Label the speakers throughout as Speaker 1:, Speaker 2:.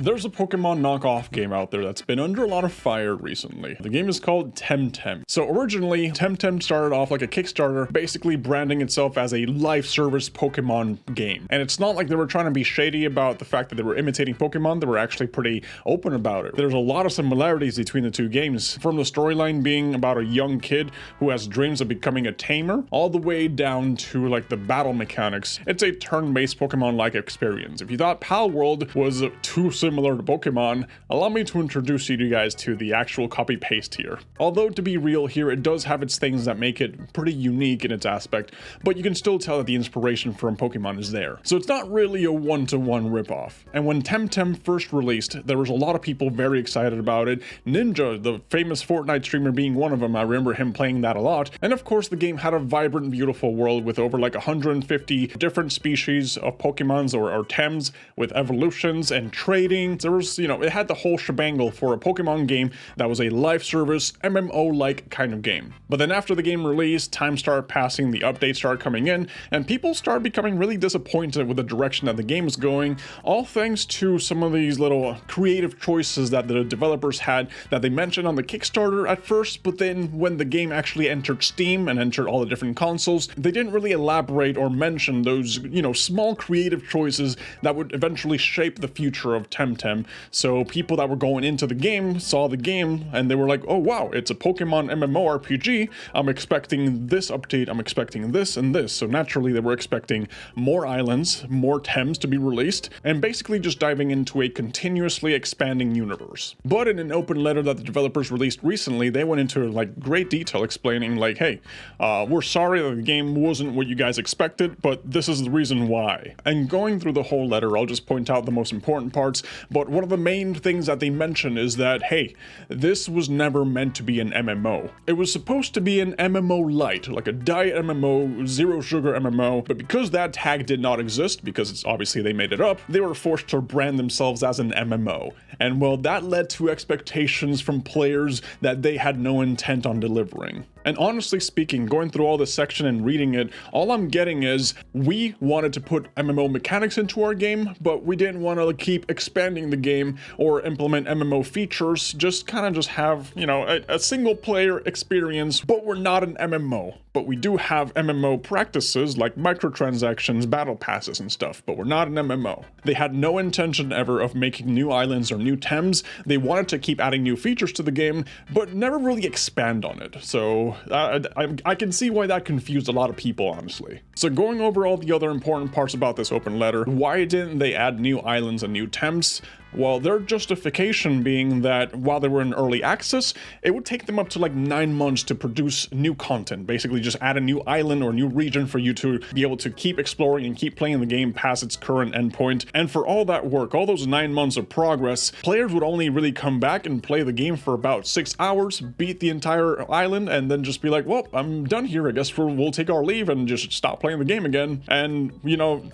Speaker 1: There's a Pokemon knockoff game out there that's been under a lot of fire recently. The game is called Temtem. So originally, Temtem started off like a Kickstarter, basically branding itself as a live service Pokemon game. And it's not like they were trying to be shady about the fact that they were imitating Pokemon. They were actually pretty open about it. There's a lot of similarities between the two games, from the storyline being about a young kid who has dreams of becoming a tamer, all the way down to like the battle mechanics. It's a turn-based Pokemon-like experience. If you thought Pal World was too similar to Pokemon, allow me to introduce you guys to the actual copy-paste here. Although, to be real here, it does have its things that make it pretty unique in its aspect, but you can still tell that the inspiration from Pokemon is there. So it's not really a one-to-one ripoff. And when Temtem first released, there was a lot of people very excited about it. Ninja, the famous Fortnite streamer, being one of them. I remember him playing that a lot. And of course, the game had a vibrant, beautiful world with over like 150 different species of Pokemons or Tems, with evolutions and trading. There was, it had the whole shebangle for a Pokemon game that was a live service, MMO-like kind of game. But then after the game released, time started passing, the updates started coming in, and people started becoming really disappointed with the direction that the game was going, all thanks to some of these little creative choices that the developers had that they mentioned on the Kickstarter at first, but then when the game actually entered Steam and entered all the different consoles, they didn't really elaborate or mention those, small creative choices that would eventually shape the future of Temtem. So people that were going into the game saw the game and they were like, oh wow, it's a Pokemon MMORPG. I'm expecting this update, I'm expecting this and this. So naturally they were expecting more islands, more Tems to be released, and basically just diving into a continuously expanding universe. But in an open letter that the developers released recently, they went into like great detail explaining like, hey, we're sorry that the game wasn't what you guys expected, but this is the reason why. And going through the whole letter, I'll just point out the most important parts, but one of the main things that they mention is that, hey, this was never meant to be an MMO. It was supposed to be an MMO-lite, like a diet MMO, zero sugar MMO, but because that tag did not exist, because it's obviously they made it up, they were forced to brand themselves as an MMO. And well, that led to expectations from players that they had no intent on delivering. And honestly speaking, going through all this section and reading it, all I'm getting is we wanted to put MMO mechanics into our game, but we didn't want to keep expanding the game or implement MMO features, just have, a single player experience, but we're not an MMO. But we do have MMO practices like microtransactions, battle passes and stuff, but we're not an MMO. They had no intention ever of making new islands or new Tems. They wanted to keep adding new features to the game, but never really expand on it. So I can see why that confused a lot of people, honestly. So going over all the other important parts about this open letter, why didn't they add new islands and new Tems? Well, their justification being that while they were in early access, it would take them up to like 9 months to produce new content. Basically just add a new island or new region for you to be able to keep exploring and keep playing the game past its current endpoint. And for all that work, all those 9 months of progress, players would only really come back and play the game for about 6 hours, beat the entire island, and then just be like, well, I'm done here. I guess we'll take our leave and just stop playing the game again. And,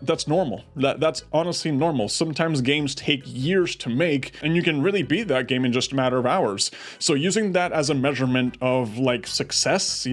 Speaker 1: that's normal. That's honestly normal. Sometimes games take years to make, and you can really beat that game in just a matter of hours. So using that as a measurement of like success,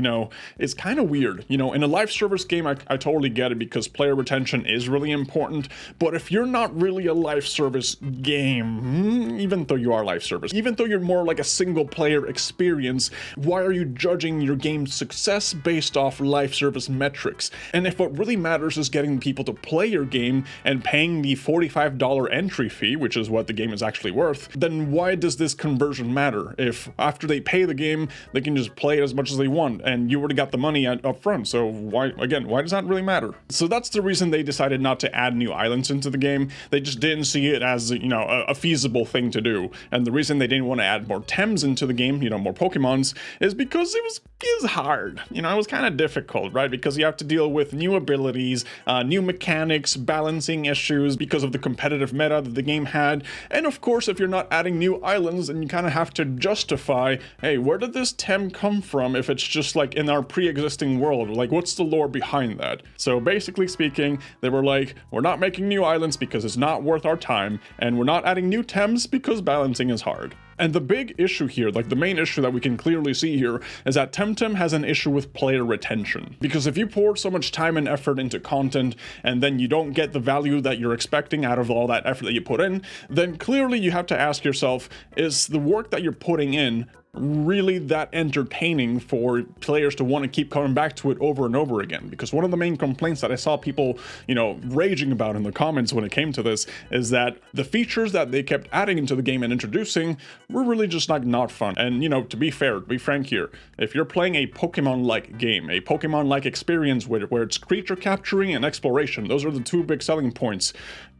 Speaker 1: is kind of weird. In a live service game, I totally get it because player retention is really important, but if you're not really a live service game, even though you are live service, even though you're more like a single player experience, why are you judging your game's success based off live service metrics? And if what really matters is getting people to play your game and paying the $45 entry fee, which is what the game is actually worth, then why does this conversion matter? If after they pay the game, they can just play it as much as they want, and you already got the money up front, so why does that really matter? So that's the reason they decided not to add new islands into the game. They just didn't see it as, a feasible thing to do. And the reason they didn't want to add more Tems into the game, more Pokemons, is because it was hard. It was kind of difficult, right? Because you have to deal with new abilities, new mechanics, balancing issues because of the competitive meta that the game had. And of course, if you're not adding new islands, then you kind of have to justify, hey, where did this Tem come from if it's just like in our pre-existing world? Like, what's the lore behind that? So basically speaking, they were like, we're not making new islands because it's not worth our time, and we're not adding new Tems because balancing is hard. And the big issue here, like the main issue that we can clearly see here, is that Temtem has an issue with player retention. Because if you pour so much time and effort into content and then you don't get the value that you're expecting out of all that effort that you put in, then clearly you have to ask yourself, is the work that you're putting in really that entertaining for players to want to keep coming back to it over and over again? Because one of the main complaints that I saw people, raging about in the comments when it came to this is that the features that they kept adding into the game and introducing were really just like not fun. And to be fair, to be frank here, if you're playing a Pokemon-like game, a Pokemon-like experience where it's creature capturing and exploration, those are the two big selling points.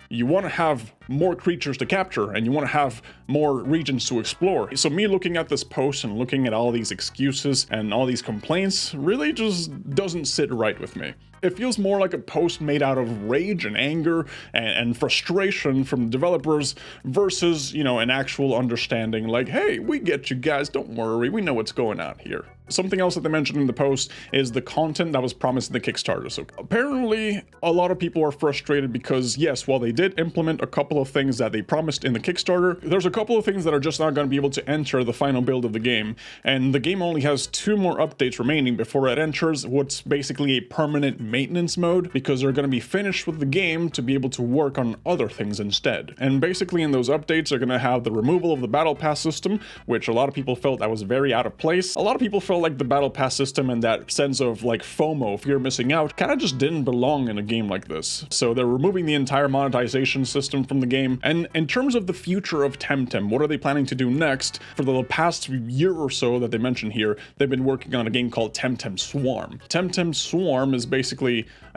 Speaker 1: You want to have more creatures to capture and you want to have more regions to explore. So me looking at this post and looking at all these excuses and all these complaints really just doesn't sit right with me. It feels more like a post made out of rage and anger and frustration from developers versus, an actual understanding like, hey, we get you guys, don't worry, we know what's going on here. Something else that they mentioned in the post is the content that was promised in the Kickstarter. So apparently a lot of people are frustrated because yes, while they did implement a couple of things that they promised in the Kickstarter, there's a couple of things that are just not going to be able to enter the final build of the game. And the game only has 2 more updates remaining before it enters what's basically a permanent maintenance mode, because they're going to be finished with the game to be able to work on other things instead. And basically in those updates, they're going to have the removal of the battle pass system, which a lot of people felt that was very out of place. A lot of people felt like the battle pass system and that sense of like FOMO, fear of missing out, kind of just didn't belong in a game like this. So they're removing the entire monetization system from the game. And in terms of the future of Temtem, what are they planning to do next? For the past year or so that they mentioned here, they've been working on a game called Temp Swarm. Temp Swarm is basically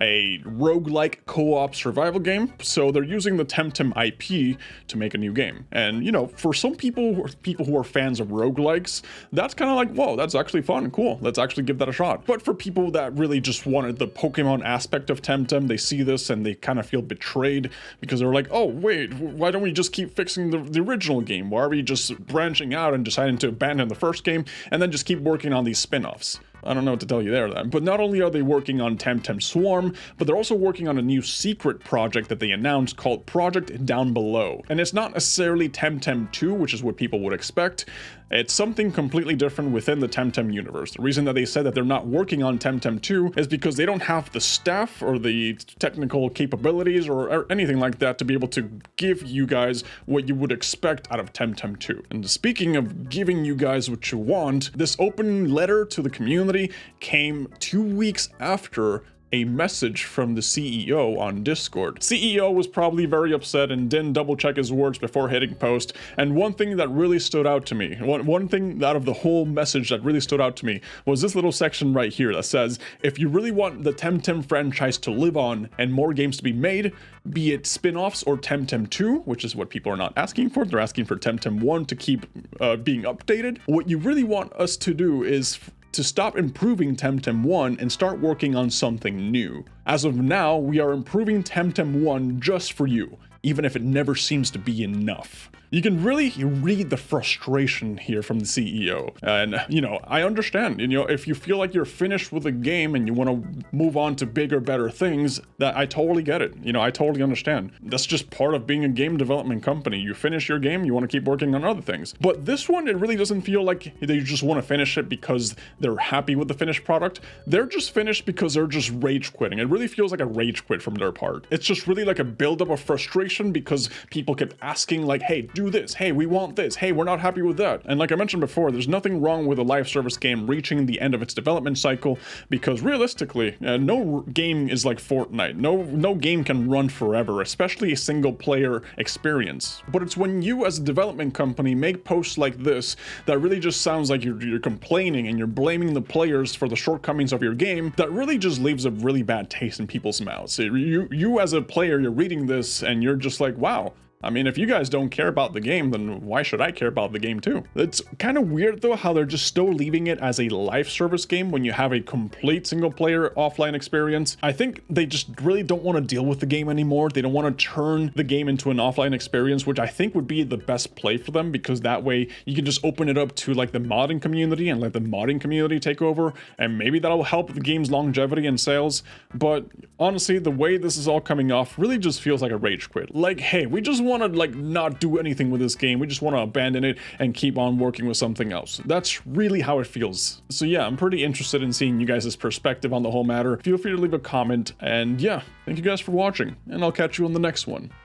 Speaker 1: a roguelike co-op survival game. So they're using the Temtem IP to make a new game. And for some people who are fans of roguelikes, that's kind of like, whoa, that's actually fun, cool, let's actually give that a shot. But for people that really just wanted the Pokemon aspect of Temtem, they see this and they kind of feel betrayed because they're like, oh wait, why don't we just keep fixing the original game? Why are we just branching out and deciding to abandon the first game and then just keep working on these spin-offs? I don't know what to tell you there then. But not only are they working on Temp Swarm, but they're also working on a new secret project that they announced called Project Down Below. And it's not necessarily Temtem 2, which is what people would expect. It's something completely different within the Temtem universe. The reason that they said that they're not working on Temtem 2 is because they don't have the staff or the technical capabilities or anything like that to be able to give you guys what you would expect out of Temtem 2. And speaking of giving you guys what you want, this open letter to the community came 2 weeks after a message from the CEO on Discord. CEO was probably very upset and didn't double check his words before hitting post. And one thing that really stood out to me, one thing out of the whole message that really stood out to me was this little section right here that says, if you really want the Temtem franchise to live on and more games to be made, be it spin-offs or Temtem 2, which is what people are not asking for, they're asking for Temtem 1 to keep being updated. What you really want us to do is to stop improving Temtem 1 and start working on something new. As of now, we are improving Temtem 1 just for you, even if it never seems to be enough. You can really read the frustration here from the CEO. And, I understand, if you feel like you're finished with a game and you want to move on to bigger, better things, that I totally get it. I totally understand. That's just part of being a game development company. You finish your game, you want to keep working on other things. But this one, it really doesn't feel like they just want to finish it because they're happy with the finished product. They're just finished because they're just rage quitting. It really feels like a rage quit from their part. It's just really like a buildup of frustration because people kept asking like, hey, do this, hey, we want this, hey, we're not happy with that. And like I mentioned before, there's nothing wrong with a live service game reaching the end of its development cycle, because realistically, no game is like Fortnite. No game can run forever, especially a single player experience. But it's when you as a development company make posts like this that really just sounds like you're complaining and you're blaming the players for the shortcomings of your game, that really just leaves a really bad taste in people's mouths. You as a player, you're reading this and you're just like, wow, I mean, if you guys don't care about the game, then why should I care about the game too? It's kind of weird though how they're just still leaving it as a live service game when you have a complete single player offline experience. I think they just really don't want to deal with the game anymore. They don't want to turn the game into an offline experience, which I think would be the best play for them, because that way you can just open it up to like the modding community and let the modding community take over, and maybe that'll help the game's longevity and sales. But honestly, the way this is all coming off really just feels like a rage quit. Like, hey, we just want to like not do anything with this game. We just want to abandon it and keep on working with something else. That's really how it feels. So yeah, I'm pretty interested in seeing you guys' perspective on the whole matter. Feel free to leave a comment, and yeah, thank you guys for watching, and I'll catch you on the next one.